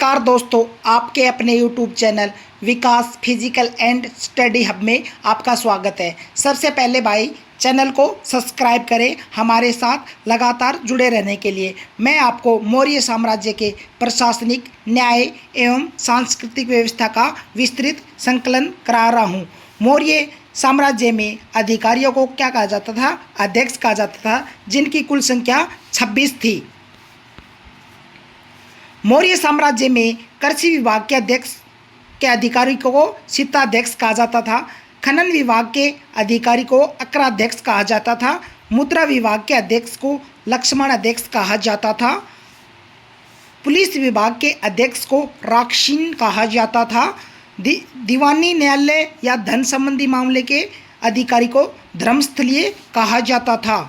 नमस्कार दोस्तों, आपके अपने YouTube channel Vikas physical and study hub में आपका स्वागत है। सबसे पहले भाई चैनल को सब्सक्राइब करें हमारे साथ लगातार जुड़े रहने के लिए। मैं आपको मौर्य साम्राज्य के प्रशासनिक, न्याय एवं सांस्कृतिक व्यवस्था का विस्तृत संकलन करा रहा हूँ। मौर्य साम्राज्य में अधिकारियों को क्या कहा जाता था? अध्यक्ष कहा जाता था, जिनकी कुल संख्या 26 थी। मौर्य साम्राज्य में कृषि विभाग के अध्यक्ष के अधिकारी को शीताध्यक्ष कहा जाता था। खनन विभाग के अधिकारी को अक्राध्यक्ष कहा जाता था। मुद्रा विभाग के अध्यक्ष को लक्ष्मण अध्यक्ष कहा जाता था। पुलिस विभाग के अध्यक्ष को राक्षीन कहा जाता था। दीवानी न्यायालय या धन संबंधी मामले के अधिकारी को धर्मस्थलीय कहा जाता था।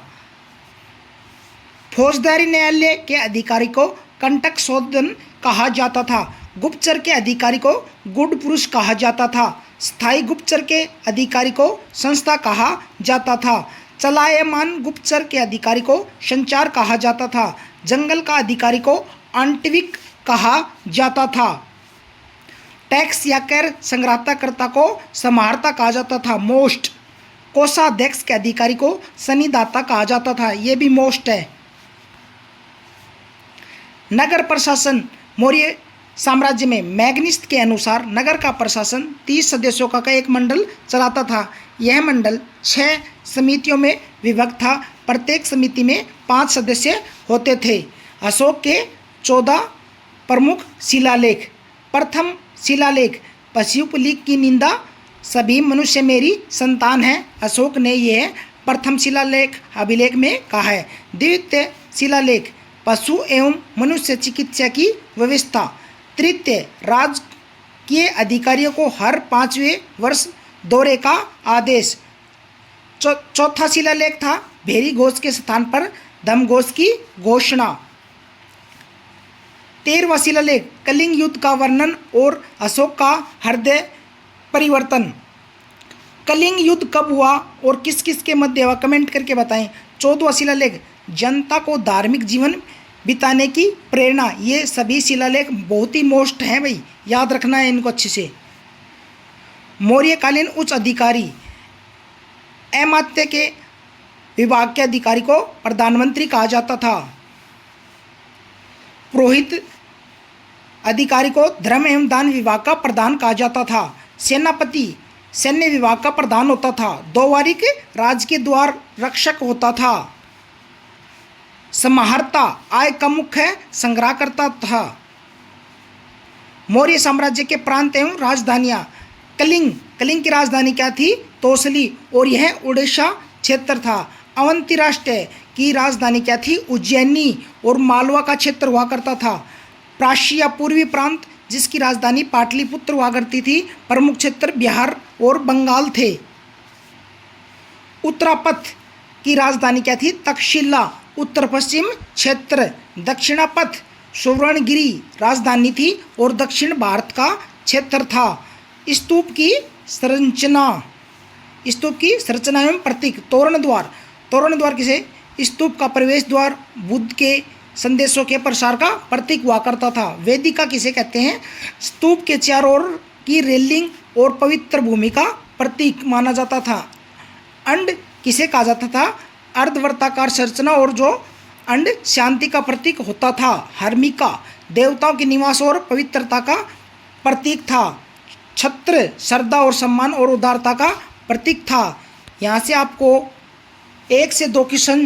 फौजदारी न्यायालय के अधिकारी को कंटक शोधन कहा जाता था। गुप्तचर के अधिकारी को गुड पुरुष कहा जाता था। स्थायी गुप्तचर के अधिकारी को संस्था कहा जाता था। चलायमान गुप्तचर के अधिकारी को संचार कहा जाता था। जंगल का अधिकारी को आंटविक कहा जाता था। टैक्स या कर संग्रहकर्ता को समाहर्ता कहा जाता था। मोस्ट कोषाध्यक्ष के अधिकारी को सन्निधाता कहा जाता था। ये भी मोस्ट है। नगर प्रशासन मौर्य साम्राज्य में मैग्निस्ट के अनुसार नगर का प्रशासन 30 सदस्यों का एक मंडल चलाता था। यह मंडल 6 समितियों में विभक्त था। प्रत्येक समिति में 5 सदस्य होते थे। अशोक के 14 प्रमुख शिलालेख। प्रथम शिलालेख, पशुपलिक की निंदा, सभी मनुष्य मेरी संतान है। अशोक ने यह प्रथम शिलालेख अभिलेख में कहा है। द्वितीय शिलालेख, पशु एवं मनुष्य चिकित्सा की व्यवस्था। तृतीय, राजकीय अधिकारियों को हर 5वें वर्ष दौरे का आदेश। चौथा शिलालेख था भेरी घोष के स्थान पर धर्मघोष की घोषणा। 13वां शिलालेख, कलिंग युद्ध का वर्णन और अशोक का हृदय परिवर्तन। कलिंग युद्ध कब हुआ और किस किस के मध्य हुआ, कमेंट करके बताएं। 14वां शिलालेख, जनता को धार्मिक जीवन बिताने की प्रेरणा। ये सभी शिलालेख बहुत ही मोस्ट हैं भाई, याद रखना है इनको अच्छे से। मौर्यकालीन उच्च अधिकारी, अमात्य के विभाग के अधिकारी को प्रधानमंत्री कहा जाता था। पुरोहित अधिकारी को धर्म एवं दान विभाग का प्रधान कहा जाता था। सेनापति सैन्य विभाग का प्रधान होता था। द्वारिक राज्य के द्वार रक्षक होता था। समाहर्ता आय का मुख्य संग्रह करता था। मौर्य साम्राज्य के प्रांत एवं राजधानियां। कलिंग की राजधानी क्या थी? तोसली, और यह उड़ीसा क्षेत्र था। अवंती राष्ट्र की राजधानी क्या थी? उज्जैनी, और मालवा का क्षेत्र हुआ करता था। प्राशिया पूर्वी प्रांत, जिसकी राजधानी पाटलिपुत्र हुआ करती थी। प्रमुख क्षेत्र बिहार और बंगाल थे। उत्तरापथ की राजधानी क्या थी? तक्षशिला, उत्तर पश्चिम क्षेत्र। दक्षिणापथ सुवर्णगिरी राजधानी थी और दक्षिण भारत का क्षेत्र था। स्तूप की संरचना एवं प्रतीक। तोरण द्वार किसे? स्तूप का प्रवेश द्वार बुद्ध के संदेशों के प्रसार का प्रतीक हुआ करता था। वेदिका किसे कहते हैं? स्तूप के चारों ओर की रेलिंग और पवित्र भूमि का प्रतीक माना जाता था। अंड किसे कहा जाता था? अर्धवर्ताकार संरचना और जो अंड शांति का प्रतीक होता था। हर्मिका देवताओं के निवास और पवित्रता का प्रतीक था। छत्र श्रद्धा और सम्मान और उदारता का प्रतीक था। यहाँ से आपको 1 से 2 क्वेश्चन